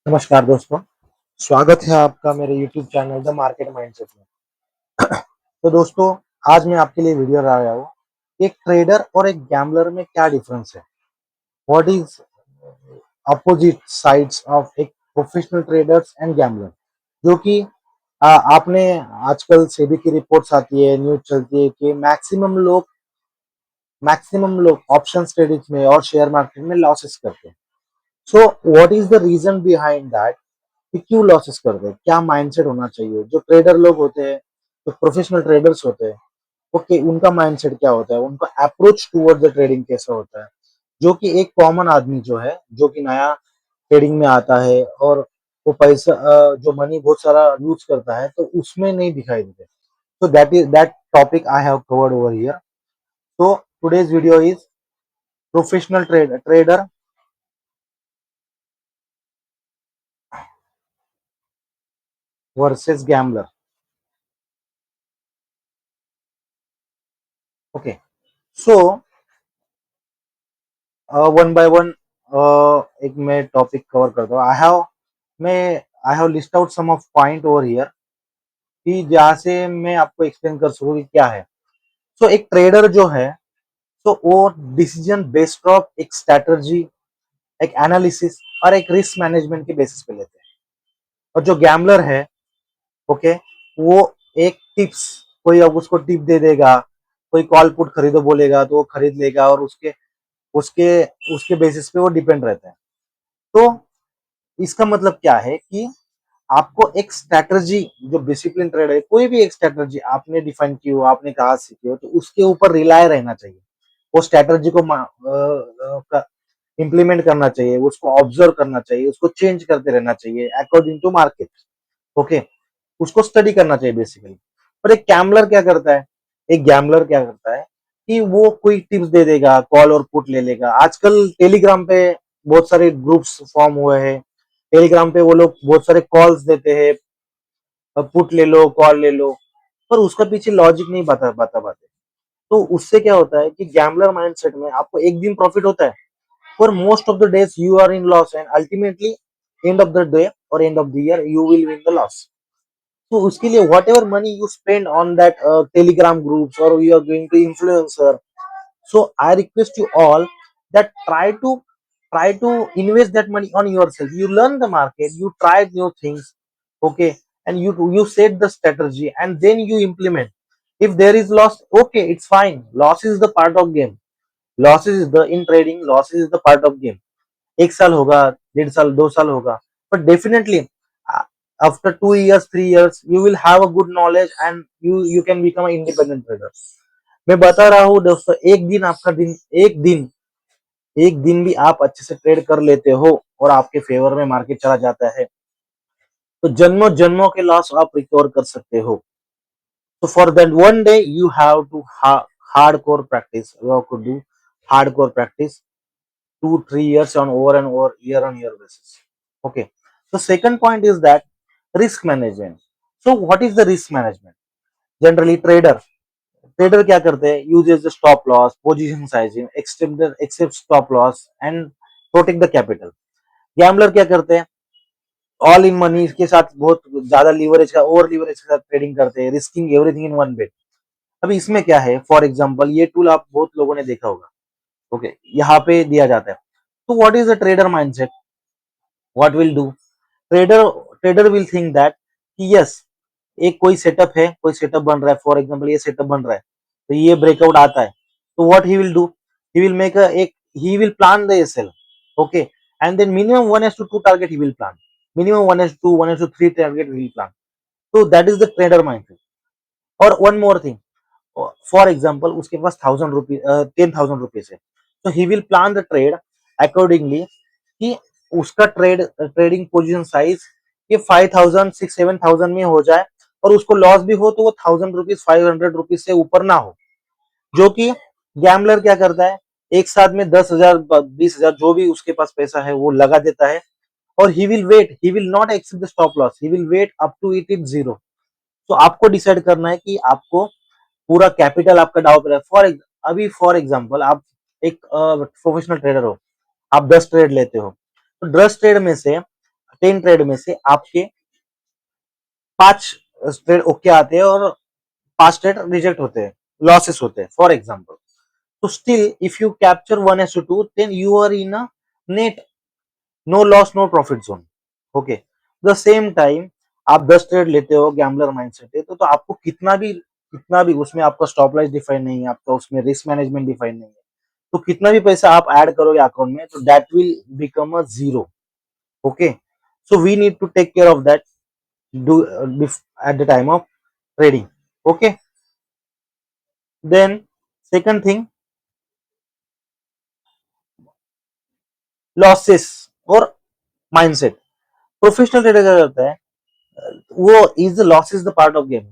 नमस्कार दोस्तों, स्वागत है आपका मेरे YouTube channel the market mindset में। तो दोस्तों, आज मैं आपके लिए वीडियो लाया हूँ। एक ट्रेडर और एक गैम्बलर में क्या डिफरेंस है? What is opposite sides of एक प्रोफेशनल ट्रेडर्स एंड गैम्बलर? जो कि आपने आजकल सेबी की रिपोर्ट्स आती है, न्यूज़ चलती है कि मैक्सिमम लोग ऑप्शंस ट्रेडिंग में और शेयर मार्केट में लॉसेस करते हैं। So what is the reason behind that कि क्यों लॉसेस करते हैं? क्या माइंडसेट होना चाहिए? जो ट्रेडर लोग होते हैं, जो प्रोफेशनल ट्रेडर्स होते हैं, ओके, उनका माइंडसेट क्या होता है? उनका अप्रोच टुवर्ड द ट्रेडिंग कैसा होता है? जो कि एक कॉमन आदमी जो है, जो कि नया ट्रेडिंग में आता है और वो पैसा जो मनी बहुत सारा यूज करता है, तो उसमें नहीं दिखाई देते। So that topic I have covered over here. So today's video is professional trader versus gambler. Okay. So one by one एक मैं टॉपिक कवर करता हूँ। I have list out some of point over here कि जहाँ से मैं आपको explain कर सकूँ कि क्या है। सो एक ट्रेडर जो है, तो वो डिसीजन बेस्ड ऑफ एक स्ट्रेटजी, एक एनालिसिस और एक रिस्क मैनेजमेंट के बेसिस पे लेते हैं। और जो गैम्बलर है, ओके, वो एक टिप्स, कोई अब उसको टिप दे देगा, कोई कॉल पुट खरीदो बोलेगा तो वो खरीद लेगा और उसके उसके उसके बेसिस पे वो डिपेंड रहता है। तो इसका मतलब क्या है कि आपको एक स्ट्रैटेजी, जो डिसिप्लिन ट्रेड है, कोई भी एक स्ट्रैटेजी आपने डिफाइन की हो, आपने कहा सीखी हो, तो उसके ऊपर रिलाय रहना चाहिए। वो स्ट्रैटेजी को इम्प्लीमेंट करना चाहिए, उसको ऑब्जर्व करना चाहिए, उसको चेंज करते रहना चाहिए अकॉर्डिंग टू मार्केट। ओके, उसको स्टडी करना चाहिए बेसिकली। पर एक गैम्बलर क्या करता है? एक गैम्बलर क्या करता है कि वो कोई टिप्स दे देगा, कॉल और पुट ले लेगा। आजकल टेलीग्राम पे बहुत सारे ग्रुप्स फॉर्म हुए हैं। टेलीग्राम पे वो लोग बहुत सारे कॉल्स देते हैं, पुट ले लो, कॉल ले लो, पर उसका पीछे लॉजिक नहीं बता पाते। तो उससे क्या होता है कि गैम्बलर माइंडसेट में आपको एक दिन प्रॉफिट होता है, पर most of the days you are in loss and ultimately end of the day और end of the year you will win the loss. तो उसके लिए whatever money you spend on that Telegram groups और you are going to influencer, so I request you all that try to invest that money on yourself. You learn the market, you try new things, okay, and you set the strategy and then you implement. If there is loss, okay, it's fine. Loss is the part of game. Losses is the in trading. Losses is the part of game. एक साल होगा, डेढ़ साल, दो साल होगा, but definitely after 2 years, 3 years, you will have a good knowledge and you can become an independent trader. मैं बता रहा हूँ दोस्तों, एक दिन भी आप अच्छे से ट्रेड कर लेते हो और आपके फेवर में मार्केट चला जाता है, तो जन्मों जन्मों के लॉस आप रिकवर कर सकते हो। तो for that one day you have to hardcore practice, you have to do hardcore practice 2 3 years on over and over year on year basis. Okay, so second point is that risk management. So what is the risk management? Generally trader क्या करते हैं? Uses the stop loss, position sizing, accept stop loss and protect the capital. Gambler क्या करते हैं? All in money के साथ बहुत ज्यादा लीवरेज का, ओवर लीवरेज के साथ ट्रेडिंग करते हैं, रिस्किंग एवरीथिंग इन वन बेट। अभी इसमें क्या है, फॉर एग्जांपल ये टूल आप बहुत लोगों ने देखा होगा। ओके, यहाँ पे दिया जाता है। तो what is the trader mindset? What will do trader? Trader will think that कि यस, एक कोई सेटअप है, कोई सेटअप बन रहा है, फॉर एग्जांपल ये सेटअप बन रहा है, तो ये ब्रेकआउट आता है, तो what he will do, he will make he will plan the SL, okay, and then minimum 1:2 target he will plan, minimum 1:2 1:3 target will plan. तो that is the trader mindset. और one more thing, for example उसके पास 1000 rupees, 10,000 rupees है, तो he will plan the trade accordingly कि उसका trading position size ये 5,000 6 7,000 में हो जाए, और उसको लॉस भी हो तो वो 1000 रुपीज 500 रुपीज से ऊपर ना हो। जो कि गैम्बलर क्या करता है, एक साथ में 10,000 20,000 जो भी उसके पास पैसा है वो लगा देता है, और he will not accept the stop loss, he will wait up to it is zero. तो आपको डिसाइड करना है कि आपको पूरा कैपिटल आपका डाउ पे है। अभी फॉर एग्जांपल आप एक प्रोफेशनल ट्रेडर हो, आप 10 ट्रेड लेते हो, तो 10 ट्रेड में से 10 ट्रेड में से आपके 5 ट्रेड ओके आते हैं और 5 ट्रेड रिजेक्ट होते हैं, लॉसेस होते हैं फॉर एग्जांपल। तो still if you capture 1:2 then you are in a net no loss no profit zone. Okay, the same time आप 10 ट्रेड लेते हो, गैम्बलर माइंडसेट है, तो आपको कितना भी उसमें आपका स्टॉप लॉस डिफाइन नहीं है, आपका उसमें रिस्क मैनेजमेंट डिफाइन नहीं है, तो कितना भी पैसा आप ऐड करोगे अकाउंट में तो that will become a zero. Okay, so we need to take care of that do at the time of trading. Okay, then second thing, losses और mindset। प्रोफेशनल ट्रेडर क्या करता है, वो is the loss is the part of game.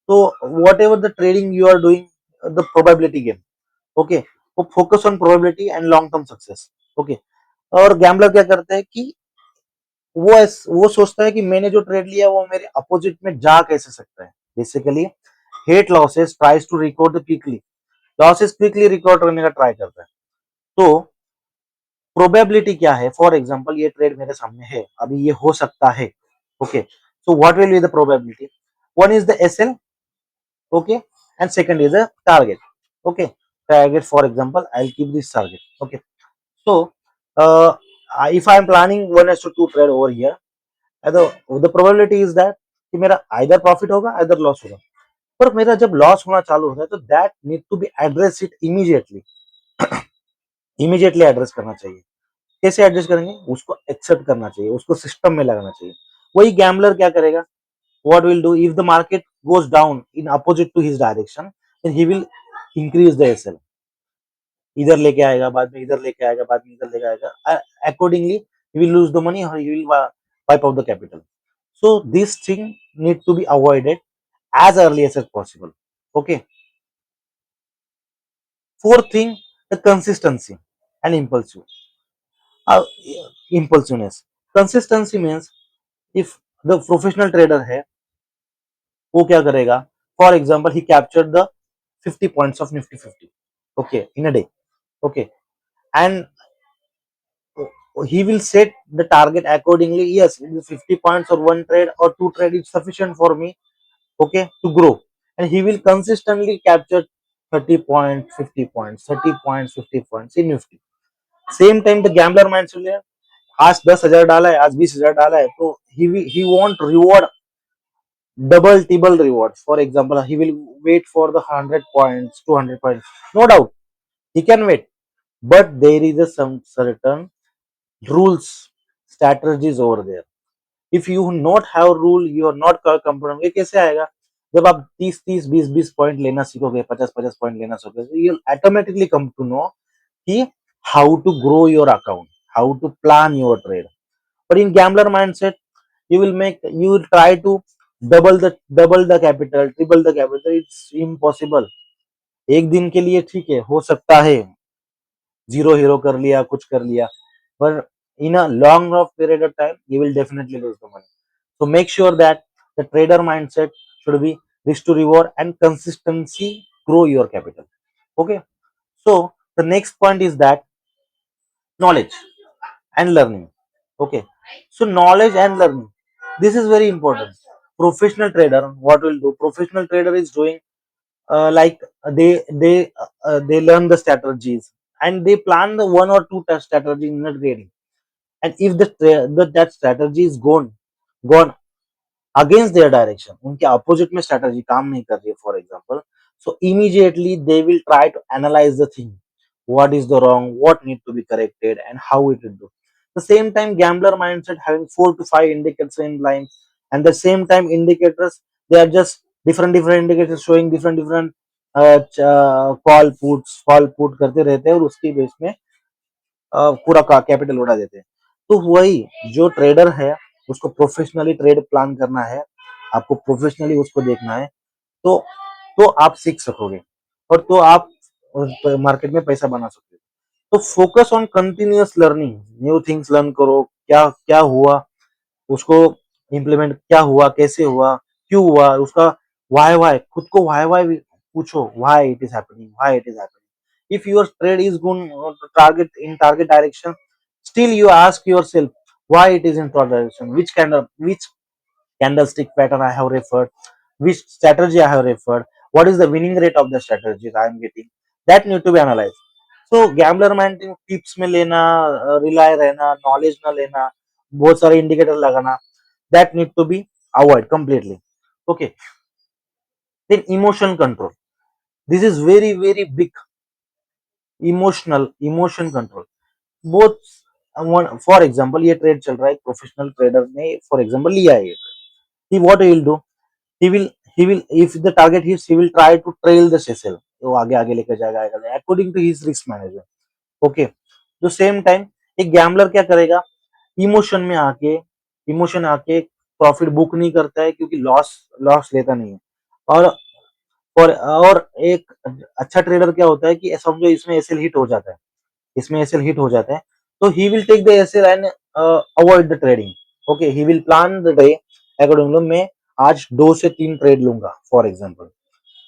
तो whatever the trading you are doing the probability game. Okay, वो focus on probability and long term success. Okay, और gambler क्या करता है कि वो सोचता है कि मैंने जो ट्रेड लिया वो मेरे अपोजिट में जा कैसे सकता है। Basically hate losses, tries to record quickly, losses quickly record करने का ट्राई करता है। तो प्रोबेबिलिटी क्या है, फॉर एग्जांपल ये ट्रेड मेरे सामने है, अभी ये हो सकता है। Okay, so what will be the probability, one is the SL, okay, and second is the target. Okay, target for example I'll keep this target। okay, so uh, if I am planning 1:2 trade over here, the the probability is that कि मेरा either profit होगा either loss होगा। पर मेरा जब loss होना चालू होता है तो that need to be address it immediately, immediately address करना चाहिए। कैसे एड्रेस करेंगे, उसको एक्सेप्ट करना चाहिए, उसको सिस्टम में लगाना चाहिए। वही गैम्बलर क्या करेगा, what will do if the market goes down in opposite to his direction then he will increase the SL, इधर लेके आएगा, बाद में इधर लेके आएगा, बाद में इधर लेके आएगा, accordingly he will lose the money और he will wipe out the capital. So this thing need to be avoided as early as possible। Okay, fourth thing, the consistency and uh, impulsiveness। consistency means if the professional trader है, वो क्या करेगा, for example he captured the 50 points of Nifty 50, okay, in a day. Okay, and he will set the target accordingly, yes 50 points or one trade or two trade is sufficient for me, okay, to grow, and he will consistently capture 30 points 50 points 30 points 50 points in nifty। Same time the gambler mind से लिया, आज 10,000 डाला है, आज 20,000 डाला है, तो he want reward double triple reward. For example he will wait for the 100 points 200 points, no doubt he can wait, but there is a some certain rules strategies over there। if you not have rule you are not comfortable, ये कैसे आएगा, जब आप 30-30 20-20 point लेना सीखोगे, 50-50 point लेना सीखोगे, you will automatically come to know कि how to grow your account, how to plan your trade। but in gambler mindset you will try to double the capital, triple the capital, it's impossible। एक दिन के लिए ठीक है, हो सकता है जीरो हीरो कर लिया, कुछ कर लिया, पर in a long of period of time you will definitely lose the money। so make sure that the trader mindset should be risk to reward and consistency grow your capital। okay, so the next point is that knowledge and learning। okay, so knowledge and learning, this is very important। professional trader what will do, professional trader is doing like they learn the strategies and they plan the one or two strategy in the trading, and if that strategy is gone against their direction, उनके opposite में strategy काम नहीं कर रही है, for example, so immediately they will try to analyze the thing, what is the wrong, what need to be corrected, and how it will do। The same time, gambler mindset having 4 to 5 indicators in line, and the same time indicators they are just different indicators showing different call put करते रहते हैं और उसकी base में पूरा capital उड़ा देते हैं। तो वही जो ट्रेडर है उसको प्रोफेशनली ट्रेड प्लान करना है, आपको प्रोफेशनली उसको देखना है, तो आप सीख सकोगे और तो आप मार्केट में पैसा बना सकते हो। तो focus on continuous learning, new things learn करो, क्या क्या हुआ उसको इम्प्लीमेंट, क्या हुआ, कैसे हुआ, क्यों हुआ, उसका वाई खुद को वाई पूछो, why it is happening, why it is happening. If your trade is going target in target direction, still you ask yourself why it is in thought direction, which candlestick pattern I have referred, which strategy I have referred, what is the winning rate of the strategies I am getting, that need to be analyzed. So gambler mind tips में लेना, rely रहना, knowledge ना लेना, बहुत सारे indicator लगाना, that need to be avoid completely. Okay, then emotion control. This is very big. Emotion control. Both one, for example ये trade चल रहा है, प्रोफेशनल ट्रेडर ने फॉर एग्जांपल लिया है ये, he what he will do, he will he will if the target hits he will try to trail the sessile, वो आगे आगे लेकर जाएगा according to his risk management. Okay, तो सेम टाइम एक गैम्बलर क्या करेगा, इमोशन में आके इमोशन आके प्रॉफिट बुक नहीं करता है, क्योंकि लॉस लॉस लेता नहीं है। और और एक अच्छा ट्रेडर क्या होता है कि समझो इसमें एसएल हिट हो जाता है, इसमें एसएल हिट हो जाता है, तो he will take the SL and avoid the trading. Okay, he will plan the day accordingly, मैं आज 2 से 3 ट्रेड लूंगा फॉर एग्जांपल,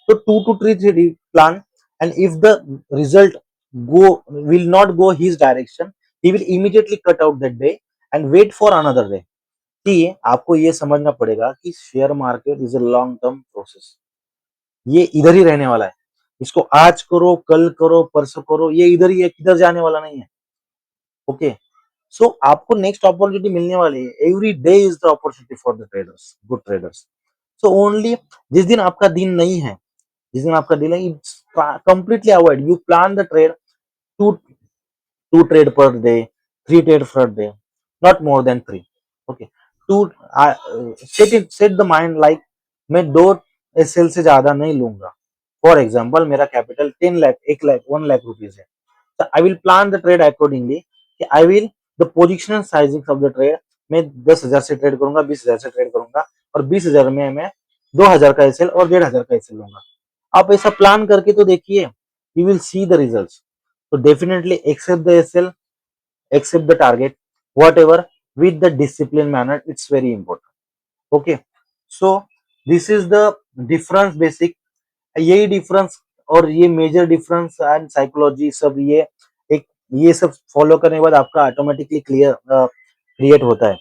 तो 2 to 3 plan, and if the result go will not go his direction, he will immediately cut out that day and wait for another day. कि आपको ये समझना पड़ेगा कि share market is a long term process, ये इधर ही रहने वाला है, इसको आज करो कल करो परसों करो, ये इधर ही है, किधर जाने वाला नहीं है। ओके, सो आपको नेक्स्ट अपॉर्चुनिटी मिलने वाली है, every day is the opportunity for the traders, good traders. So only जिस दिन आपका दिन नहीं है, जिस दिन आपका दिन है, it's completely avoid, you plan the trade, two two trade per day, 3 trade per day, not more than 3. Okay, two set the mind like मैं 2 SL से ज्यादा नहीं लूंगा। फॉर एग्जाम्पल मेरा कैपिटल 10 लाख, 1 लाख, 1 लाख रुपीज है, तो I will plan the trade accordingly, I will the positional sizing of the trade, मैं 10,000 से ट्रेड करूंगा, 20,000 से ट्रेड करूंगा, और 20,000 में मैं 2,000 का एसएल और 1,500 का एसएल लूंगा। आप ऐसा प्लान करके तो देखिए, you will see the results. तो definitely accept the SL, accept the target, whatever, with the discipline manner, it's very important. Okay, so this is the difference basic, यही डिफरेंस और ये मेजर डिफरेंस एंड साइकोलॉजी सब ये एक, ये सब follow करने के बाद आपका ऑटोमेटिकली क्लियर क्रिएट होता है।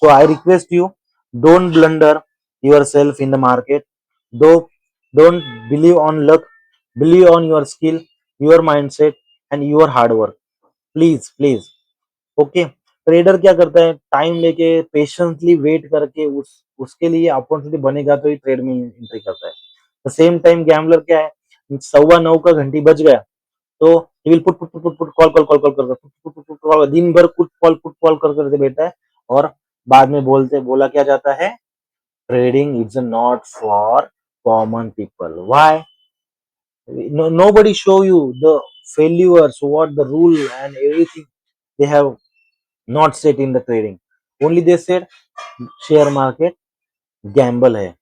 So I request you, don't blunder yourself in the market, दो don't believe on luck, believe on your skill, your mindset and your hard work, please please. Okay, trader क्या करता है, time लेके patiently wait करके उसके लिए opportunity बनेगा तो ही ट्रेड में एंट्री करता है। सेम टाइम गैम्बलर क्या है, 9:15 का घंटी बज गया तो he will put put put put put call call call call कर पुट पुट पुट कॉल, दिन भर पुट कॉल कर करके बैठा है, और बाद में बोला क्या जाता है, trading is not for common people. Why? Nobody show you the failures, what the rule and everything they have not set in the trading. Only they said share market gamble hai.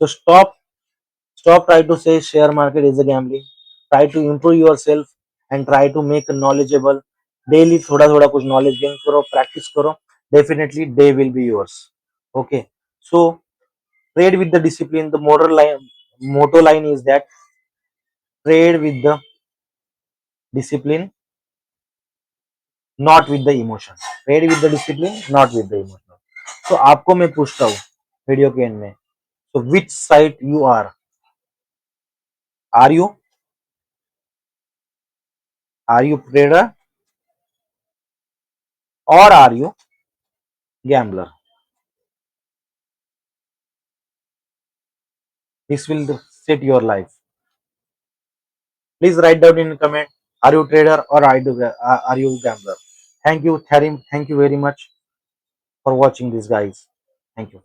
So stop try to say share market is a gambling. Try to improve yourself and try to make knowledgeable. Daily thoda thoda kuch knowledge gain karo, practice karo. Definitely day will be yours. Okay. So trade with the discipline. The motto line is that trade with the discipline, not with the emotion. Trade with the discipline, not with the emotion. So आपको मैं पूछता हूँ video के and में, so which side you are? Are you trader or are you gambler? This will set your life. Please write down in the comment. Are you trader or are you gambler? Thank you, Tharim. Thank you very much for watching this, guys. Thank you.